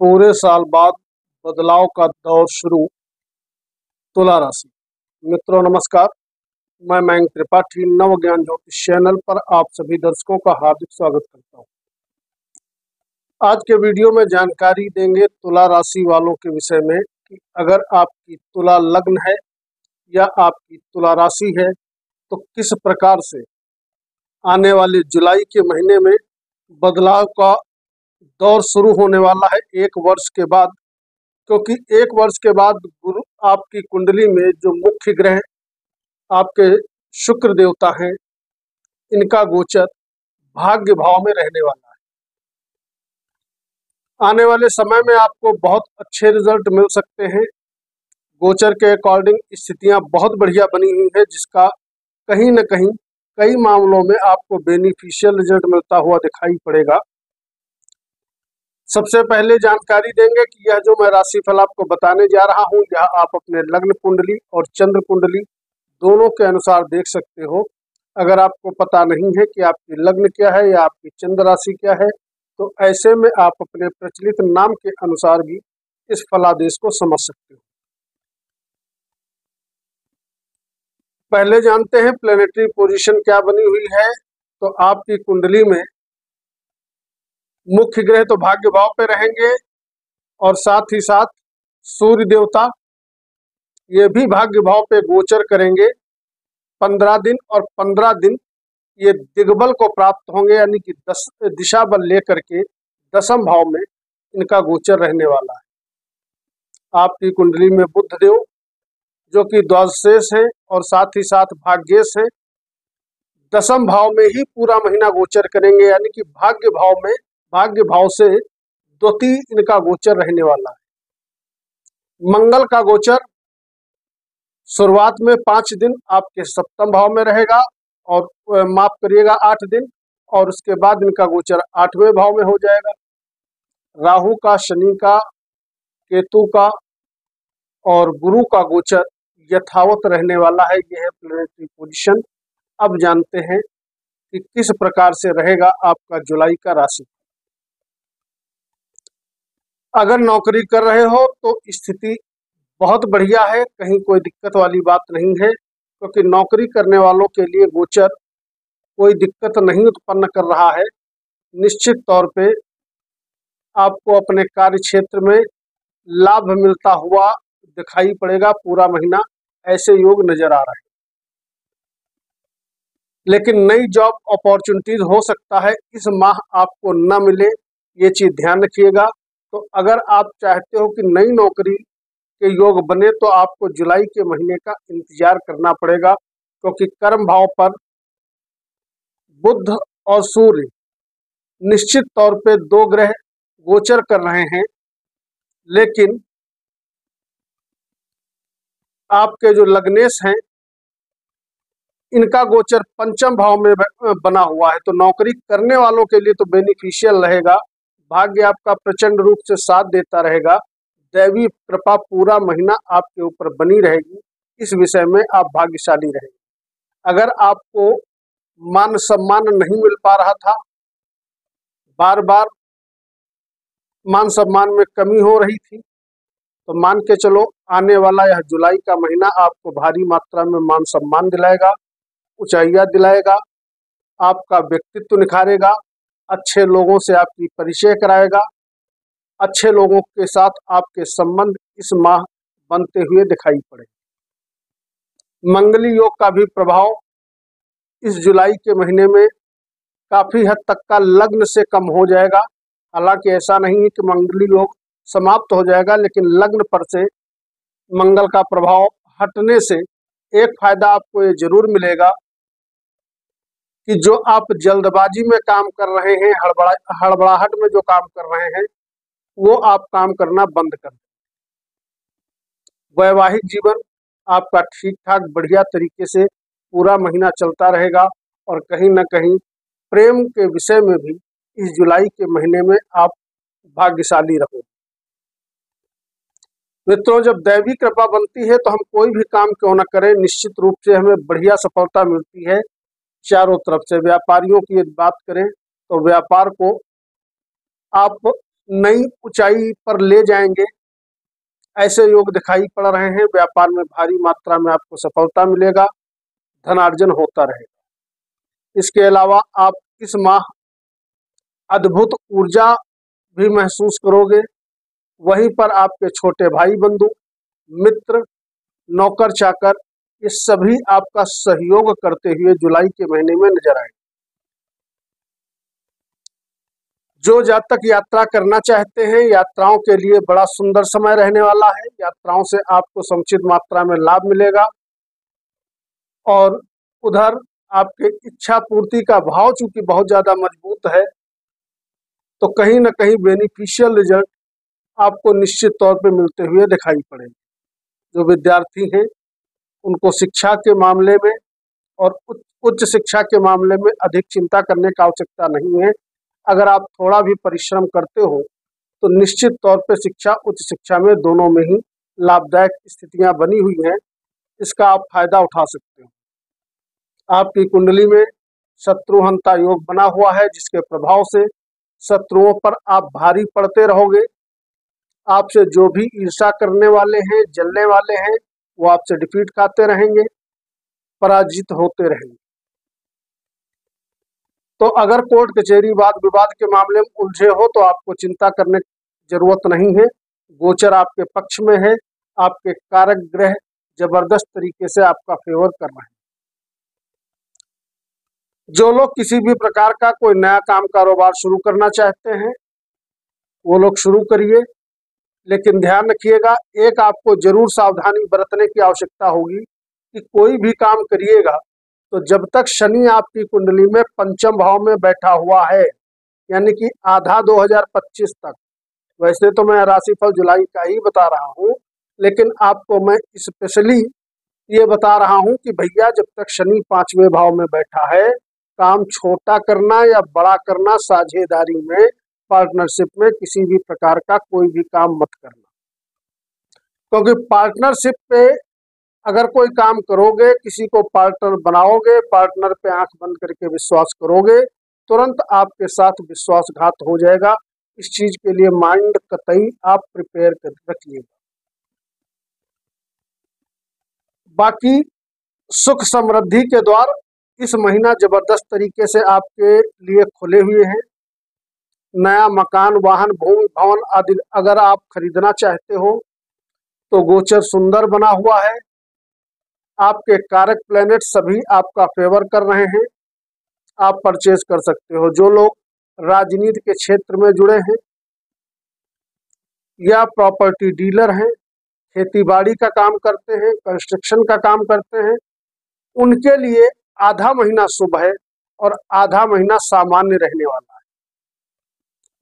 पूरे साल बाद बदलाव का दौर शुरू। तुला राशि। मित्रों नमस्कार, मैं मयंक त्रिपाठी नव ज्ञान ज्योतिष चैनल पर आप सभी दर्शकों का हार्दिक स्वागत करता हूं। आज के वीडियो में जानकारी देंगे तुला राशि वालों के विषय में कि अगर आपकी तुला लग्न है या आपकी तुला राशि है तो किस प्रकार से आने वाले जुलाई के महीने में बदलाव का दौर शुरू होने वाला है 1 वर्ष के बाद। क्योंकि 1 वर्ष के बाद गुरु आपकी कुंडली में जो मुख्य ग्रह आपके शुक्र देवता हैं, इनका गोचर भाग्य भाव में रहने वाला है। आने वाले समय में आपको बहुत अच्छे रिजल्ट मिल सकते हैं। गोचर के अकॉर्डिंग स्थितियां बहुत बढ़िया बनी हुई है, जिसका कहीं न कहीं कई मामलों में आपको बेनिफिशियल रिजल्ट मिलता हुआ दिखाई पड़ेगा। सबसे पहले जानकारी देंगे कि यह जो मैं राशिफल आपको बताने जा रहा हूं, यह आप अपने लग्न कुंडली और चंद्र कुंडली दोनों के अनुसार देख सकते हो। अगर आपको पता नहीं है कि आपकी लग्न क्या है या आपकी चंद्र राशि क्या है, तो ऐसे में आप अपने प्रचलित नाम के अनुसार भी इस फलादेश को समझ सकते हो। पहले जानते हैं प्लेनेटरी पोजीशन क्या बनी हुई है। तो आपकी कुंडली में मुख्य ग्रह तो भाग्य भाव पे रहेंगे और साथ ही साथ सूर्य देवता ये भी भाग्य भाव पे गोचर करेंगे 15 दिन, और 15 दिन ये दिग्बल को प्राप्त होंगे, यानी कि 10 दिशा बल लेकर के 10वें भाव में इनका गोचर रहने वाला है। आपकी कुंडली में बुध देव जो कि द्वादशेष है और साथ ही साथ भाग्येश है, 10वें भाव में ही पूरा महीना गोचर करेंगे, यानी कि भाग्य भाव में भाग्य भाव से द्वितीय इनका गोचर रहने वाला है। मंगल का गोचर शुरुआत में 5 दिन आपके 7वें भाव में रहेगा, और माफ करिएगा 8 दिन, और उसके बाद इनका गोचर 8वें भाव में हो जाएगा। राहु का, शनि का, केतु का और गुरु का गोचर यथावत रहने वाला है। यह है प्लैनेटरी पोजीशन। अब जानते हैं कि किस प्रकार से रहेगा आपका जुलाई का राशि। अगर नौकरी कर रहे हो तो स्थिति बहुत बढ़िया है, कहीं कोई दिक्कत वाली बात नहीं है, क्योंकि नौकरी करने वालों के लिए गोचर कोई दिक्कत नहीं उत्पन्न कर रहा है। निश्चित तौर पे आपको अपने कार्य क्षेत्र में लाभ मिलता हुआ दिखाई पड़ेगा पूरा महीना, ऐसे योग नजर आ रहे हैं। लेकिन नई जॉब अपॉर्चुनिटीज हो सकता है इस माह आपको न मिले, ये चीज ध्यान रखिएगा। तो अगर आप चाहते हो कि नई नौकरी के योग बने तो आपको जुलाई के महीने का इंतजार करना पड़ेगा, क्योंकि कर्म भाव पर बुध और सूर्य निश्चित तौर पे 2 ग्रह गोचर कर रहे हैं। लेकिन आपके जो लग्नेश हैं, इनका गोचर 5वें भाव में बना हुआ है, तो नौकरी करने वालों के लिए तो बेनिफिशियल रहेगा। भाग्य आपका प्रचंड रूप से साथ देता रहेगा। दैवी कृपा पूरा महीना आपके ऊपर बनी रहेगी। इस विषय में आप भाग्यशाली रहेंगे। अगर आपको मान सम्मान नहीं मिल पा रहा था, बार बार मान सम्मान में कमी हो रही थी, तो मान के चलो आने वाला यह जुलाई का महीना आपको भारी मात्रा में मान सम्मान दिलाएगा, ऊंचाइयां दिलाएगा, आपका व्यक्तित्व निखारेगा, अच्छे लोगों से आपकी परिचय कराएगा, अच्छे लोगों के साथ आपके संबंध इस माह बनते हुए दिखाई पड़े। मंगली योग का भी प्रभाव इस जुलाई के महीने में काफी हद तक का लग्न से कम हो जाएगा। हालांकि ऐसा नहीं है कि मंगली योग समाप्त हो जाएगा, लेकिन लग्न पर से मंगल का प्रभाव हटने से एक फायदा आपको ये जरूर मिलेगा कि जो आप जल्दबाजी में काम कर रहे हैं, हड़बड़ाहट में जो काम कर रहे हैं, वो आप काम करना बंद कर दें। वैवाहिक जीवन आपका ठीक ठाक बढ़िया तरीके से पूरा महीना चलता रहेगा, और कहीं ना कहीं प्रेम के विषय में भी इस जुलाई के महीने में आप भाग्यशाली रहोगे। मित्रों, जब दैवी कृपा बनती है तो हम कोई भी काम क्यों न करें, निश्चित रूप से हमें बढ़िया सफलता मिलती है चारों तरफ से। व्यापारियों की बात करें तो व्यापार को आप नई ऊंचाई पर ले जाएंगे, ऐसे योग दिखाई पड़ रहे हैं। व्यापार में भारी मात्रा में आपको सफलता मिलेगा, धनार्जन होता रहेगा। इसके अलावा आप इस माह अद्भुत ऊर्जा भी महसूस करोगे। वहीं पर आपके छोटे भाई बंधु, मित्र, नौकर चाकर, ये सभी आपका सहयोग करते हुए जुलाई के महीने में नजर आएंगे। जो जातक यात्रा करना चाहते हैं, यात्राओं के लिए बड़ा सुंदर समय रहने वाला है। यात्राओं से आपको समुचित मात्रा में लाभ मिलेगा और उधर आपके इच्छा पूर्ति का भाव चूंकि बहुत ज्यादा मजबूत है, तो कहीं ना कहीं बेनिफिशियल रिजल्ट आपको निश्चित तौर पे मिलते हुए दिखाई पड़ेंगे। जो विद्यार्थी हैं उनको शिक्षा के मामले में और उच्च शिक्षा के मामले में अधिक चिंता करने की आवश्यकता नहीं है। अगर आप थोड़ा भी परिश्रम करते हो तो निश्चित तौर पे शिक्षा, उच्च शिक्षा में दोनों में ही लाभदायक स्थितियां बनी हुई हैं। इसका आप फायदा उठा सकते हो। आपकी कुंडली में शत्रुहंता योग बना हुआ है, जिसके प्रभाव से शत्रुओं पर आप भारी पड़ते रहोगे। आपसे जो भी ईर्ष्या करने वाले हैं, जलने वाले हैं, वो आपसे डिफीट खाते रहेंगे, पराजित होते रहेंगे। तो अगर कोर्ट कचहरी वाद विवाद के मामले में उलझे हो तो आपको चिंता करने की जरूरत नहीं है। गोचर आपके पक्ष में है। आपके कारक ग्रह जबरदस्त तरीके से आपका फेवर कर रहे हैं। जो लोग किसी भी प्रकार का कोई नया काम कारोबार शुरू करना चाहते हैं, वो लोग शुरू करिए, लेकिन ध्यान रखिएगा, एक आपको जरूर सावधानी बरतने की आवश्यकता होगी कि कोई भी काम करिएगा तो जब तक शनि आपकी कुंडली में पंचम भाव में बैठा हुआ है, यानी कि आधा 2025 तक, वैसे तो मैं राशिफल जुलाई का ही बता रहा हूँ, लेकिन आपको मैं स्पेशली ये बता रहा हूँ कि भैया जब तक शनि 5वें भाव में बैठा है, काम छोटा करना या बड़ा करना, साझेदारी में, पार्टनरशिप में किसी भी प्रकार का कोई भी काम मत करना। क्योंकि पार्टनरशिप पे अगर कोई काम करोगे, किसी को पार्टनर बनाओगे, पार्टनर पे आंख बंद करके विश्वास करोगे, तुरंत आपके साथ विश्वासघात हो जाएगा। इस चीज के लिए माइंड कतई आप प्रिपेयर कर रखिएगा। बाकी सुख समृद्धि के द्वार इस महीना जबरदस्त तरीके से आपके लिए खुले हुए हैं। नया मकान, वाहन, भूमि, भवन आदि अगर आप खरीदना चाहते हो तो गोचर सुंदर बना हुआ है। आपके कारक प्लेनेट सभी आपका फेवर कर रहे हैं। आप परचेज कर सकते हो। जो लोग राजनीति के क्षेत्र में जुड़े हैं या प्रॉपर्टी डीलर हैं, खेती बाड़ी का काम करते हैं, कंस्ट्रक्शन का काम करते हैं, उनके लिए आधा महीना शुभ है और आधा महीना सामान्य रहने वाला है।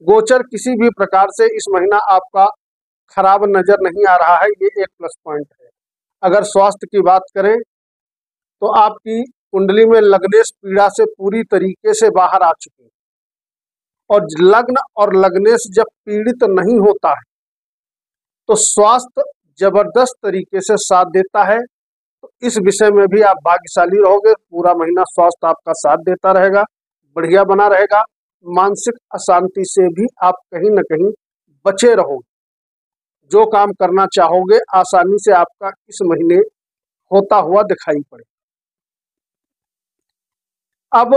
गोचर किसी भी प्रकार से इस महीना आपका खराब नजर नहीं आ रहा है, ये एक प्लस पॉइंट है। अगर स्वास्थ्य की बात करें तो आपकी कुंडली में लग्नेश पीड़ा से पूरी तरीके से बाहर आ चुकी है, और लग्न और लग्नेश जब पीड़ित नहीं होता है तो स्वास्थ्य जबरदस्त तरीके से साथ देता है। तो इस विषय में भी आप भाग्यशाली रहोगे। पूरा महीना स्वास्थ्य आपका साथ देता रहेगा, बढ़िया बना रहेगा। मानसिक अशांति से भी आप कहीं ना कहीं बचे रहोगे। जो काम करना चाहोगे आसानी से आपका इस महीने होता हुआ दिखाई पड़े। अब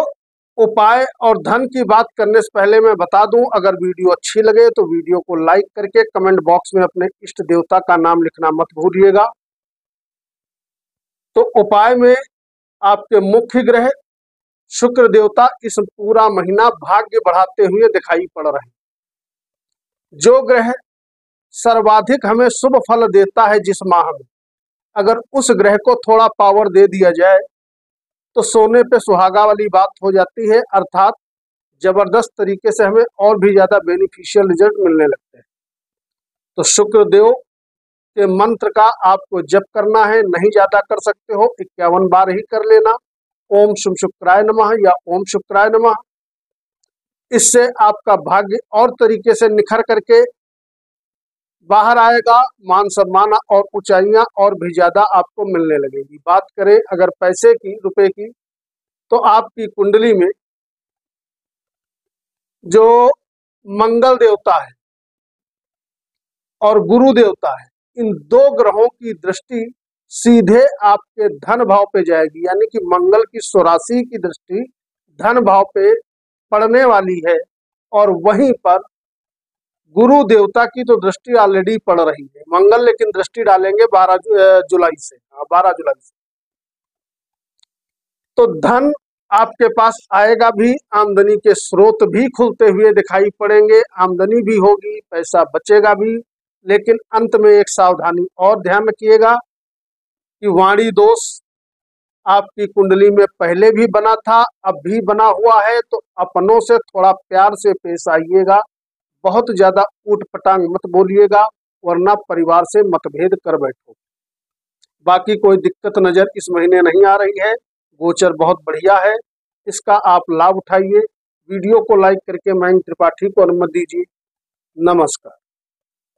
उपाय और धन की बात करने से पहले मैं बता दूं, अगर वीडियो अच्छी लगे तो वीडियो को लाइक करके कमेंट बॉक्स में अपने इष्ट देवता का नाम लिखना मत भूलिएगा। तो उपाय में आपके मुख्य ग्रह शुक्र देवता इस पूरा महीना भाग्य बढ़ाते हुए दिखाई पड़ रहे हैं। जो ग्रह सर्वाधिक हमें शुभ फल देता है जिस माह में, अगर उस ग्रह को थोड़ा पावर दे दिया जाए तो सोने पे सुहागा वाली बात हो जाती है, अर्थात जबरदस्त तरीके से हमें और भी ज्यादा बेनिफिशियल रिजल्ट मिलने लगते हैं। तो शुक्र देव के मंत्र का आपको जप करना है, नहीं ज्यादा कर सकते हो 51 बार ही कर लेना। ओम शुभ शुक्राय नमः या ओम शुक्राय नमः। इससे आपका भाग्य और तरीके से निखर करके बाहर आएगा। मान सम्मान और ऊंचाइयां और भी ज्यादा आपको मिलने लगेगी। बात करें अगर पैसे की, रुपए की, तो आपकी कुंडली में जो मंगल देवता है और गुरु देवता है, इन दो ग्रहों की दृष्टि सीधे आपके धन भाव पे जाएगी, यानी कि मंगल की 84 की दृष्टि धन भाव पे पड़ने वाली है। और वहीं पर गुरु देवता की तो दृष्टि ऑलरेडी पड़ रही है, मंगल लेकिन दृष्टि डालेंगे 12 जुलाई से, 12 जुलाई से। तो धन आपके पास आएगा भी, आमदनी के स्रोत भी खुलते हुए दिखाई पड़ेंगे, आमदनी भी होगी, पैसा बचेगा भी। लेकिन अंत में एक सावधानी और ध्यान रखिएगा कि वाणी दोष आपकी कुंडली में पहले भी बना था, अब भी बना हुआ है, तो अपनों से थोड़ा प्यार से पेश आइएगा, बहुत ज्यादा ऊट पटांग मत बोलिएगा, वरना परिवार से मतभेद कर बैठो। बाकी कोई दिक्कत नजर इस महीने नहीं आ रही है, गोचर बहुत बढ़िया है, इसका आप लाभ उठाइए। वीडियो को लाइक करके मयंक त्रिपाठी को अनुमति दीजिए। नमस्कार।